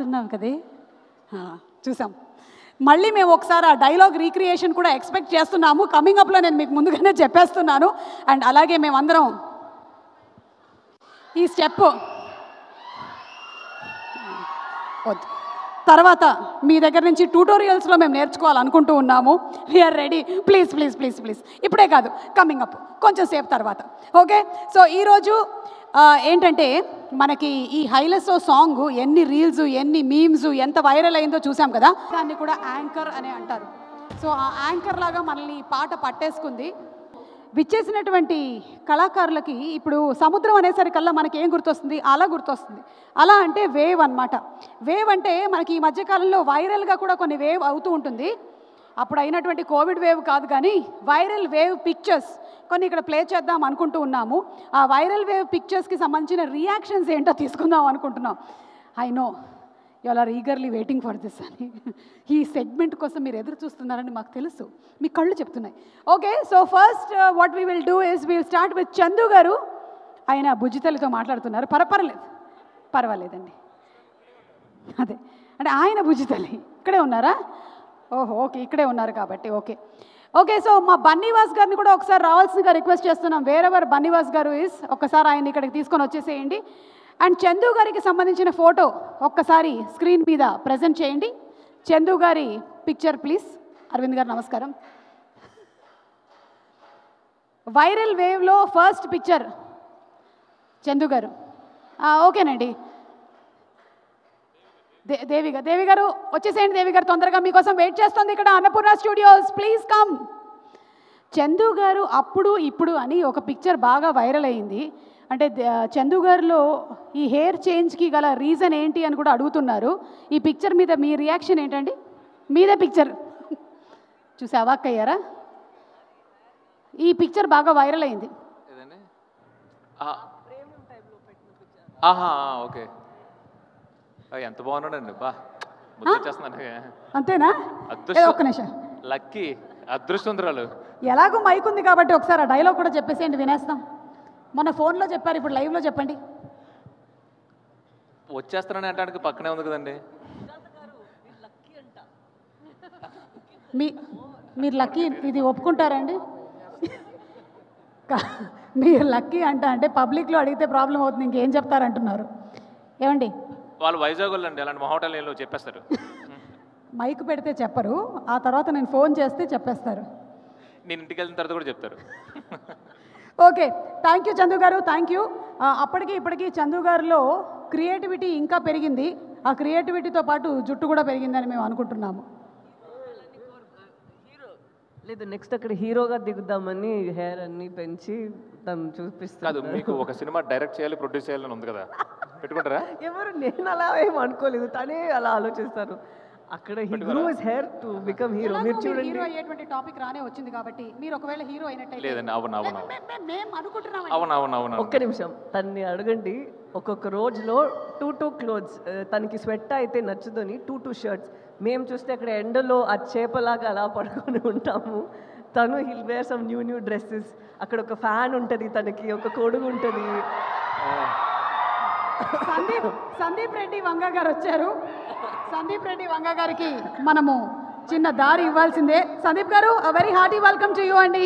చూస్తున్నాం కదే చూసాం మళ్ళీ మేము ఒకసారి ఆ డైలాగ్ రీక్రియేషన్ కూడా ఎక్స్పెక్ట్ చేస్తున్నాము కమింగ్ అప్లో నేను మీకు ముందుగానే చెప్పేస్తున్నాను అండ్ అలాగే మేమందరం ఈ స్టెప్ వద్దు తర్వాత మీ దగ్గర నుంచి ట్యూటోరియల్స్లో మేము నేర్చుకోవాలనుకుంటూ ఉన్నాము we are ready please please please please ఇప్పుడే కాదు కమింగ్ అప్ కొంచెం సేపు తర్వాత ఓకే సో ఈరోజు ఏంటంటే మనకి ఈ హైలెస్సో సాంగ్ ఎన్ని రీల్స్ ఎన్ని మీమ్స్ ఎంత వైరల్ అయిందో చూసాం కదా దాన్ని కూడా యాంకర్ అని అంటారు సో ఆ యాంకర్ లాగా మనల్ని ఈ పాట పట్టేసుకుంది విచ్చేసినటువంటి కళాకారులకి ఇప్పుడు సముద్రం అనేసరికల్లా మనకి ఏం గుర్తొస్తుంది అలా గుర్తొస్తుంది అలా అంటే వేవ్ అన్నమాట వేవ్ అంటే మనకి ఈ మధ్యకాలంలో వైరల్గా కూడా కొన్ని వేవ్ అవుతూ ఉంటుంది అప్పుడు అయినటువంటి కోవిడ్ వేవ్ కాదు కానీ వైరల్ వేవ్ పిక్చర్స్ కొన్ని ఇక్కడ ప్లే చేద్దాం అనుకుంటూ ఉన్నాము ఆ వైరల్ వేవ్ పిక్చర్స్కి సంబంధించిన రియాక్షన్స్ ఏంటో తీసుకుందాం అనుకుంటున్నాం I know you are eagerly waiting for this అని ఈ సెగ్మెంట్ కోసం మీరు ఎదురు చూస్తున్నారని మాకు తెలుసు మీ కళ్ళు చెప్తున్నాయి okay so first what we will do is will start with Chandu గారు ఆయన బుజ్జితల్లితో మాట్లాడుతున్నారు పర్వాలేదండి అదే అంటే ఆయన బుజ్జితల్లి ఇక్కడే ఉన్నారా ఓహో ఓకే ఇక్కడే ఉన్నారు కాబట్టి ఓకే ఓకే సో మా బన్నీవాస్ గారిని కూడా ఒకసారి రావాల్సిందిగా రిక్వెస్ట్ చేస్తున్నాం వేరెవర్ బన్నీవాస్ గారు ఇస్ ఒక్కసారి ఆయన ఇక్కడికి తీసుకొని వచ్చేసేయండి అండ్ చందు గారికి సంబంధించిన ఫోటో ఒక్కసారి స్క్రీన్ మీద ప్రజెంట్ చేయండి చందు గారి పిక్చర్ ప్లీజ్ అరవింద్ గారు నమస్కారం వైరల్ వేవ్లో ఫస్ట్ పిక్చర్ చందు గారు ఓకేనండి దేవి గారు వచ్చేసేయండి దేవి గారు తొందరగా మీకోసం వెయిట్ చేస్తుంది ఇక్కడ Annapurna studios please come Chandu గారు అప్పుడు ఇప్పుడు అని ఒక పిక్చర్ బాగా వైరల్ అయింది అంటే చందు గారిలో ఈ హెయిర్ చేంజ్కి గల రీజన్ ఏంటి అని కూడా అడుగుతున్నారు ఈ పిక్చర్ మీద మీ రియాక్షన్ ఏంటండి మీదే పిక్చర్ చూసి అవాక్కయ్యారా ఈ పిక్చర్ బాగా వైరల్ అయింది ఓకే ఎంత బాగున్నాడండి బా అంతేనా ఒక్క నిమిషం లక్కీ అదృష్టవంతురాలు ఎలాగో మైక్ ఉంది కాబట్టి ఒకసారి ఆ డైలాగ్ కూడా చెప్పేసేయండి వినేస్తాం మొన్న ఫోన్లో చెప్పారు ఇప్పుడు లైవ్లో చెప్పండి వచ్చేస్తానని అంటానికి పక్కనే ఉంది కదండి మీరు లక్కీ ఇది ఒప్పుకుంటారండి మీరు లక్కీ అంటే పబ్లిక్లో అడిగితే ప్రాబ్లం అవుతుంది ఇంకేం చెప్తారంటున్నారు ఏమండి వాళ్ళు వైజాగ్ అండి అలాంటి మహోటల్ చెప్పేస్తారు మైక్ పెడితే చెప్పరు ఆ తర్వాత నేను ఫోన్ చేస్తే చెప్పేస్తారు నేను ఇంటికి వెళ్ళిన తర్వాత కూడా చెప్తారు ఓకే థ్యాంక్ యూ చందు గారు థ్యాంక్ యూ అప్పటికి ఇప్పటికీ చందు గారిలో క్రియేటివిటీ ఇంకా పెరిగింది ఆ క్రియేటివిటీతో పాటు జుట్టు కూడా పెరిగిందని మేము అనుకుంటున్నాము లేదు నెక్స్ట్ అక్కడ హీరోగా దిగుదామని హెయిర్ అన్ని పెంచి తను చూపిస్తాను మీకు ఒక సినిమా డైరెక్ట్ చేయాలి ప్రొడ్యూస్ చేయాలని ఉంది కదా పెట్టుకుంటారా ఎవరు నేను అలా ఏం అనుకోలేదు తనే అలా ఆలోచిస్తారు అక్కడ హెయిర్ టు బికమ్ హీరో మీరు చూడండి హీరో అయ్యేటువంటి టాపిక్ రానే వచ్చింది కాబట్టి మీరు ఒకవేళ హీరో అయినట్టయితే లేదండి అవును మేము అనుకుంటున్నాం అవును ఒక్క నిమిషం తన్ని అడగండి ఒక్కొక్క రోజులో టూ క్లోత్స్ తనకి స్వెట్ అయితే నచ్చుదని టూ షర్ట్స్ మేము చూస్తే అక్కడ ఎండలో ఆ చేపలాగా అలా పడుకొని ఉంటాము తను he'll wear some new dresses అక్కడ ఒక ఫ్యాన్ ఉంటుంది తనకి ఒక కొడుగు ఉంటుంది సందీప్ రెడ్డి వంగ గారు వచ్చారు సందీప్ రెడ్డి వంగ గారికి మనము చిన్న దారి ఇవ్వాల్సిందే సందీప్ గారు very hearty welcome to you అండి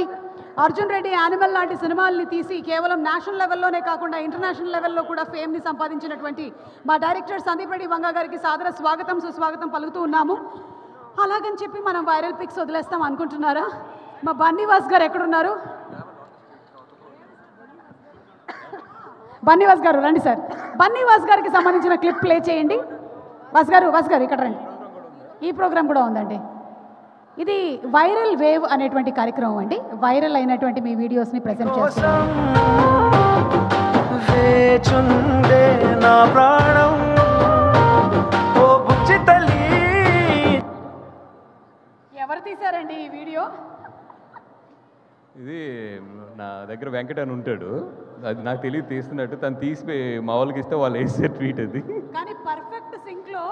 అర్జున్ రెడ్డి యానిమల్ లాంటి సినిమాల్ని తీసి కేవలం నేషనల్ లెవెల్లోనే కాకుండా ఇంటర్నేషనల్ లెవెల్లో కూడా ఫేమ్ని సంపాదించినటువంటి మా డైరెక్టర్ సందీప్ రెడ్డి వంగ గారికి సాదర స్వాగతం సుస్వాగతం పలుకుతూ ఉన్నాము అలాగని చెప్పి మనం వైరల్ పిక్స్ వదిలేస్తాం అనుకుంటున్నారా మా బన్నీవాస్ గారు ఎక్కడున్నారు బన్నీవాస్ గారు రండి సార్ బన్నీవాస్ గారికి సంబంధించిన క్లిప్ ప్లే చేయండి వాస్ గారు ఇక్కడ రండి ఈ ప్రోగ్రామ్ కూడా ఉందండి ఇది వైరల్ వేవ్ అనేటువంటి కార్యక్రమం అండి వైరల్ అయినటువంటి మీ వీడియోస్ని ప్రెజెంట్ చేస్తున్నాం ఎవరు తీశారండి ఈ వీడియో ఇది నా దగ్గర వెంకట అని ఉంటాడు అది నాకు తెలియదు తీస్తున్నట్టు తను తీసి మా వాళ్ళకి ఇస్తే వాళ్ళు వేసే ట్వీట్ అది కానీ పర్ఫెక్ట్ సింక్లో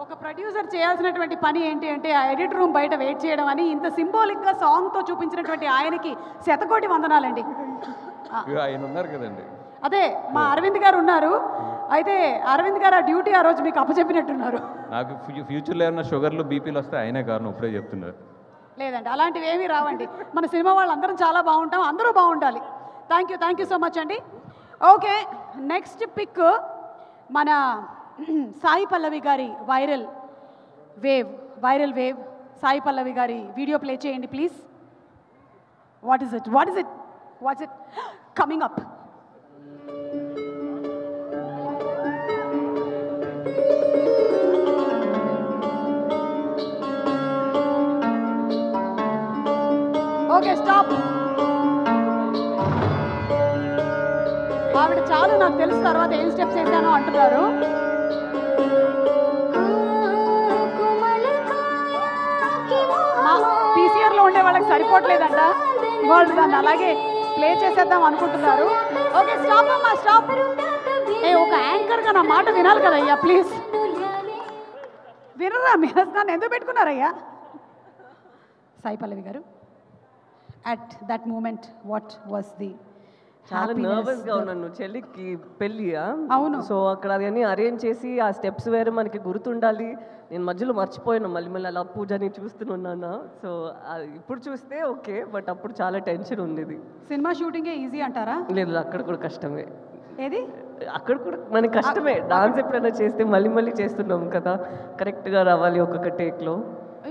ఒక ప్రొడ్యూసర్ చేయాల్సినటువంటి పని ఏంటి అంటే ఆ ఎడిట్ రూమ్ బయట వెయిట్ చేయడం అని ఇంత సింబాలిక్గా సాంగ్తో చూపించినటువంటి ఆయనకి శతకోటి వందనాలండి ఆయన ఉన్నారు కదండి అదే మా అరవింద్ గారు ఉన్నారు అయితే అరవింద్ గారు ఆ డ్యూటీ ఆ రోజు మీకు అప్పచెప్పినట్టున్నారు. నాకు ఫ్యూచర్లో ఏమన్నా షుగర్లు బీపీలు వస్తే ఆయనే కారణం, ఇప్పుడే చెప్తున్నారు. లేదండి, అలాంటివి ఏమీ రావండి. మన సినిమా వాళ్ళందరం చాలా బాగుంటాం, అందరూ బాగుండాలి. థ్యాంక్ యూ సో మచ్ అండి. ఓకే, నెక్స్ట్ పిక్ మన సాయి పల్లవి గారి వైరల్ వేవ్ సాయి పల్లవి గారి వీడియో ప్లే చేయండి please. What is it coming up? Okay, stop. ఆవిడ చాలు, నాకు తెలుసు తర్వాత ఏం స్టెప్స్ వేసానో అంటున్నారు. పీసీఆర్లో ఉండే వాళ్ళకి సరిపోవట్లేదంట, వాళ్ళు దాన్ని అలాగే ప్లే చేసేద్దాం అనుకుంటున్నారు. ఓకే, స్టాప్ అమ్మా, స్టాప్. ఒక యాంకర్గా నా మాట వినాలి కదయ్యా, ప్లీజ్ వినరా? మీరు నన్ను ఎందుకు పెట్టుకున్నారయ్యా? సాయి పల్లవి గారు, at that moment what was the చాలా నర్వస్గా ఉన్నాను. చెల్లికి పెళ్ళి, అవును. సో అక్కడ అవన్నీ అరేంజ్ చేసి ఆ స్టెప్స్ వేరే మనకి గుర్తుండాలి. నేను మధ్యలో మర్చిపోయాను, మళ్ళీ అలా పూజని చూస్తున్నాను. సో ఇప్పుడు చూస్తే ఓకే, బట్ అప్పుడు చాలా టెన్షన్ ఉండేది. సినిమా షూటింగే ఈజీ అంటారా? లేదు, అక్కడ కూడా కష్టమే. ఏది? అక్కడ కూడా మనకి కష్టమే. డాన్స్ ఎప్పుడైనా చేస్తే మళ్ళీ చేస్తున్నాం కదా, కరెక్ట్గా రావాలి ఒక్కొక్క టేక్లో.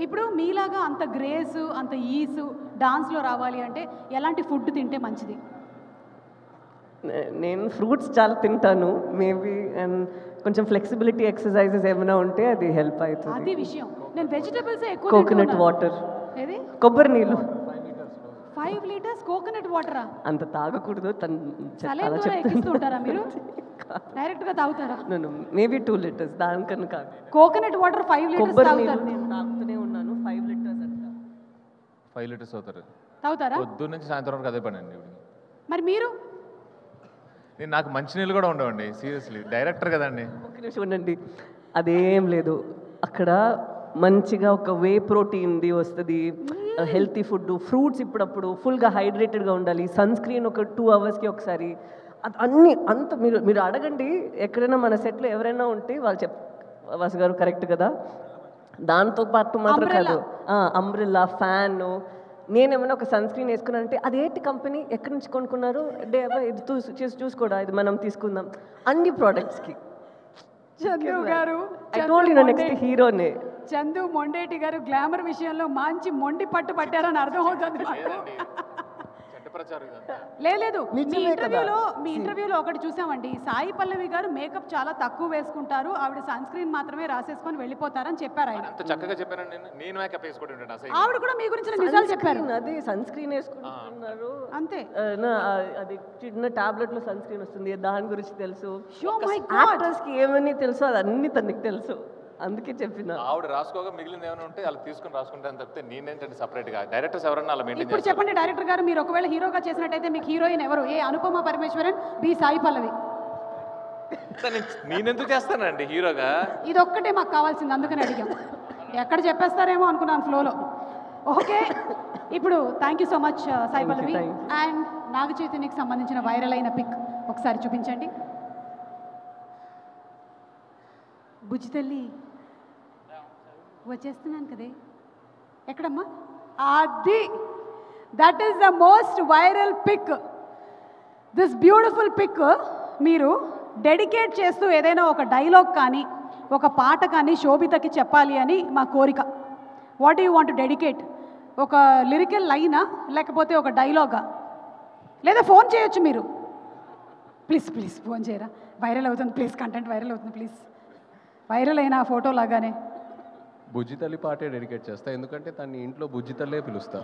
ఇప్పుడు మీలాగా అంత గ్రేసు అంత ఈసు డాన్స్లో రావాలి అంటే ఎలాంటి ఫుడ్ తింటే మంచిది? నేను ఫ్రూట్స్ చాలా తింటాను మేబీ, అండ్ కొంచెం ఫ్లెక్సిబిలిటీ ఎక్సర్సైజెస్ ఏమైనా ఉంటే అది హెల్ప్ అవుతుంది. అది విషయం. నేను వెజిటబుల్స్ ఎక్కువ కోకోనట్ వాటర్, ఏది కొబ్బరి నీళ్ళు 5 లీటర్స్ కోకోనట్ వాటరా? అంత తాగకూడదు, ఎక్కిస్తుంటారా మీరు? డైరెక్ట్గా తాగుతారా? మేబీ 2 లీటర్స్, దానికన్నా కాదు. కోకోనట్ వాటర్ 5 లీటర్స్ కొబ్బరి తాగుతారు? నీళ్ళు తాగుతూనే ఉన్నాను. 5 లీటర్స్ అంట. 5 లీటర్స్ తాగుతారా? పొద్దు నుంచి సాయంత్రం వరకు అదే పని అండి. మరి మీరు? నాకు మంచినీళ్ళు కూడా ఉండవండి, సీరియస్లీ. డైరెక్టర్ కదండి. ఒక్క నిమిషం ఉండండి, అదేం లేదు. అక్కడ మంచిగా ఒక వే ప్రోటీన్ది వస్తుంది, హెల్తీ ఫుడ్, ఫ్రూట్స్ ఇప్పుడప్పుడు, ఫుల్గా హైడ్రేటెడ్గా ఉండాలి, సన్ స్క్రీన్ ఒక 2 అవర్స్కి ఒకసారి, అన్నీ అంత మీరు అడగండి ఎక్కడైనా మన సెట్లో ఎవరైనా ఉంటే వాళ్ళు వాసు గారు కరెక్ట్ కదా. దాంతో పాటు మాత్రం కాదు, అంబ్రెల్లా, ఫ్యాన్. నేనేమైనా ఒక సన్ స్క్రీన్ వేసుకున్నానంటే అదేంటి కంపెనీ, ఎక్కడి నుంచి కొనుక్కున్నారు, ఇది చూసుకోడా, ఇది మనం తీసుకుందాం, అన్ని ప్రోడక్ట్స్కి. చందు గారు, నెక్స్ట్ హీరోనే చందు మొండేటి గారు గ్లామర్ విషయంలో మంచి మొండి పట్టు పట్టారని అర్థమవుతుంది. లేదు, మీ ఇంటర్వ్యూలో ఒకటి చూసామండి, సాయి పల్లవి గారు మేకప్ చాలా తక్కువ వేసుకుంటారు, ఆవిడ సన్ స్క్రీన్ మాత్రమే రాసేసుకొని వెళ్ళిపోతారని చెప్పారు ఆయన. చక్కగా చెప్పానండి, నేను మేకప్ వేసుకుంటాను. ఆవిడ కూడా మీ గురించి నిజాలు చెప్పారు. అది సన్ స్క్రీన్ వేసుకుంటున్నారు అంతే. అది చిన్న టాబ్లెట్ లో సన్ స్క్రీన్ వస్తుంది, దాని గురించి తెలుసు. యాక్టర్స్ కి ఏమని తెలుసు అది అన్ని తనకి తెలుసు, అందుకే చెప్పిన. ఆవిడ రాసుకోగా మిగిలింది ఏమైనా ఉంటే వాళ్ళు తీసుకుని రాసుకుంటాను తప్పితే నేనేంటంటే సపరేట్గా డైరెక్టర్స్ ఎవరన్నా అలా మెయింటైన్. ఇప్పుడు చెప్పండి డైరెక్టర్ గారు, మీరు ఒకవేళ హీరోగా చేసినట్టయితే మీకు హీరోయిన్ ఎవరు? ఏ అనుపమ పరమేశ్వరన్, బి సాయి పల్లవి? నేనెందుకు చేస్తానండి హీరోగా? ఇది ఒక్కటే మాకు కావాల్సింది, అందుకని అడిగాం. ఎక్కడ చెప్పేస్తారేమో అనుకున్నాను ఫ్లోలో. ఓకే, ఇప్పుడు thank you so much Sai Pallavi. And Naga చైతన్యకి సంబంధించిన వైరల్ అయిన పిక్ ఒకసారి చూపించండి. బుజ్జి తల్లి వచ్చేస్తున్నాను కదే, ఎక్కడమ్మా? అది that is the most viral pic. This beautiful pic మీరు డెడికేట్ చేస్తూ ఏదైనా ఒక డైలాగ్ కానీ ఒక పాట కానీ శోభితకి చెప్పాలి అని మా కోరిక. What you want to dedicate? ఒక లిరికల్ లైనా లేకపోతే ఒక డైలాగా, లేదా ఫోన్ చేయొచ్చు మీరు. ప్లీజ్ ఫోన్ చేయరా, వైరల్ అవుతుంది ప్లీజ్, కంటెంట్ వైరల్ అవుతుంది ప్లీజ్. వైరల్ అయిన ఆ ఫోటో లాగానే బుజ్జి తల్లి పాటే డెడికేట్ చేస్తా, ఎందుకంటే తన ఇంట్లో బుజ్జి తల్లే పిలుస్తా.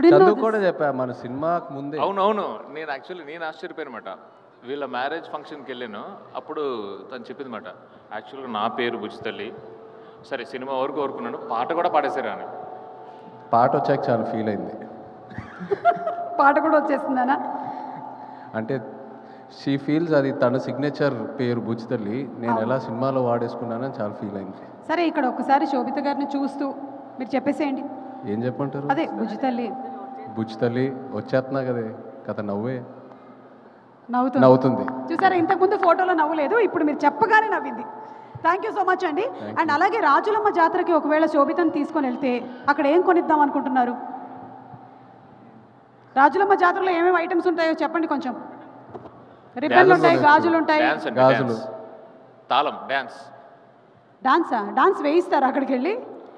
చదువు కూడా చెప్పా మన సినిమాకు ముందే. అవునవును, నేను ఆశ్చర్యపోయానమాట. వీళ్ళ మ్యారేజ్ ఫంక్షన్కి వెళ్ళాను, అప్పుడు తను చెప్పింది మాట, యాక్చువల్గా నా పేరు బుజ్జి తల్లి, సరే సినిమా వరకు కోరుకున్నాను, పాట కూడా పాడేశారు అని. పాట వచ్చాక చాలా ఫీల్ అయింది. పాట కూడా వచ్చేస్తుందనా? అంటే షీ ఫీల్స్ అది తన సిగ్నేచర్ పేరు బుజ్జి తల్లి, నేను ఎలా సినిమాలో వాడేసుకున్నానని చాలా ఫీల్ అయింది. సరే, ఇక్కడ ఒకసారి శోభిత గారిని చూస్తూ మీరు చెప్పేసేయండి. ఏం చెప్పంటారు? అదే బుజ్జి తల్లి వచ్చేస్తున్నా కదే కథ. నవ్వే నవ్వుతుంది. చూసారా, ఇంతకుముందు ఫోటోలో నవ్వులేదు, ఇప్పుడు మీరు చెప్పగానే నవ్వింది. థ్యాంక్ యూ సో మచ్ అండి. అండ్ అలాగే రాజులమ్మ జాతరకి ఒకవేళ శోభితను తీసుకొని వెళ్తే అక్కడ ఏం కొనిద్దాం అనుకుంటున్నారు? రాజులమ్మ జాతరలో ఏమేమి ఐటమ్స్ ఉంటాయో చెప్పండి కొంచెం. రిబ్బన్లు ఉంటాయి, గాజులు ఉంటాయి. గాజులు, తాళం, డ్యాన్స్. డాన్స్ వేయిస్తారు అక్కడికి వెళ్ళి?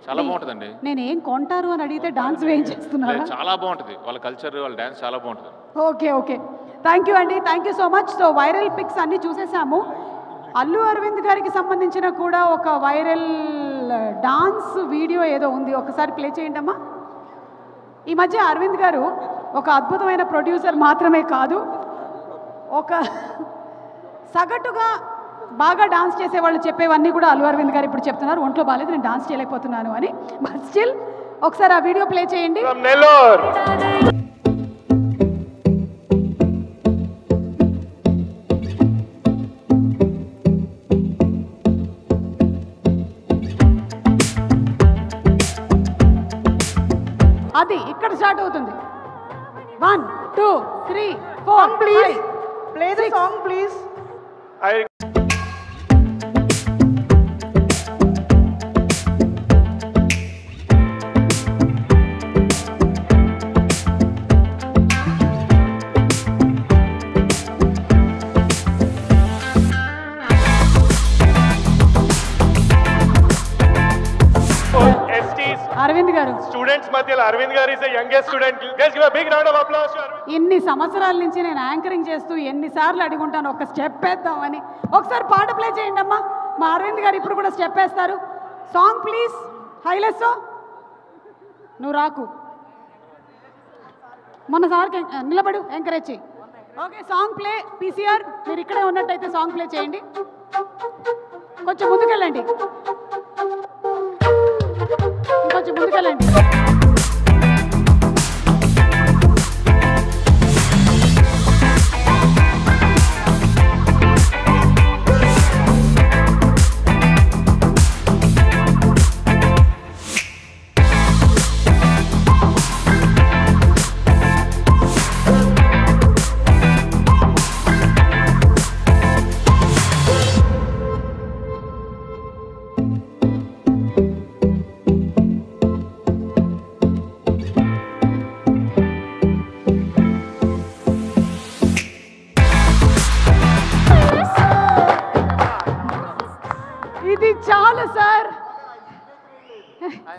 చాలా బాగుంటుందండి. నేను ఏం కొంటారు అని అడిగితే డాన్స్ వేయించేస్తున్నారు. చాలా బాగుంటుంది వాళ్ళ కల్చర్, వాళ్ళ డ్యాన్స్ చాలా బాగుంటుంది. ఓకే ఓకే, థ్యాంక్ యూ అండి, thank you so much. So viral pics అన్నీ చూసేసాము. అల్లు అరవింద్ గారికి సంబంధించిన కూడా ఒక వైరల్ డాన్స్ వీడియో ఏదో ఉంది, ఒకసారి ప్లే చేయండి అమ్మా. ఈ మధ్య అరవింద్ గారు ఒక అద్భుతమైన ప్రొడ్యూసర్ మాత్రమే కాదు, ఒక సగటుగా బాగా డాన్స్ చేసేవాళ్ళు చెప్పేవన్నీ కూడా అల్లు అరవింద్ గారు ఇప్పుడు చెప్తున్నారు. ఒంట్లో బాగాలేదు, నేను డాన్స్ చేయలేకపోతున్నాను అని. బట్ స్టిల్ ఒకసారి ఆ వీడియో ప్లే చేయండి. అది ఇక్కడ స్టార్ట్ అవుతుంది. 1 2 3 4 please play the song please. Aravind గారు స్టూడెంట్స్ మధ్యలో అరవింద్ గారు is the youngest student. Let's give a big round of applause to Aravind. ఇన్ని సంవత్సరాల నుంచి నేను యాంకరింగ్ చేస్తూ ఎన్నిసార్లు అడుగుంటాను ఒక స్టెప్ వేద్దామని. ఒకసారి పాట ప్లే చేయండి అమ్మా. మా అరవింద్ గారు ఇప్పుడు కూడా స్టెప్ వేస్తారు. Song please. హైలెస్ నువ్వు రాకు, మొన్న సార్కి నిలబడు, ఎంకరేజ్ చేయి. Okay, song play. పీసీఆర్ మీరు ఇక్కడే ఉన్నట్టయితే సాంగ్ ప్లే చేయండి. కొంచెం ముందుకెళ్ళండి, ఇంకొంచెం ముందుకెళ్ళండి. ఇది చాలు సార్.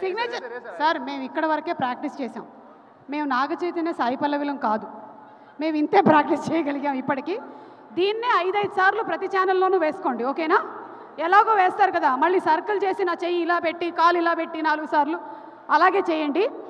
సిగ్నేచర్ సార్, మేము ఇక్కడ వరకే ప్రాక్టీస్ చేసాం. మేము నాగ చైతన్య సాయి పల్లవిలం కాదు, మేము ఇంతే ప్రాక్టీస్ చేయగలిగాం ఇప్పటికీ. దీన్నే 5-5 సార్లు ప్రతి ఛానల్లోనూ వేసుకోండి, ఓకేనా? ఎలాగో వేస్తారు కదా, మళ్ళీ సర్కిల్ చేసి నా చెయ్యి ఇలా పెట్టి కాలు ఇలా పెట్టి 4 సార్లు అలాగే చేయండి.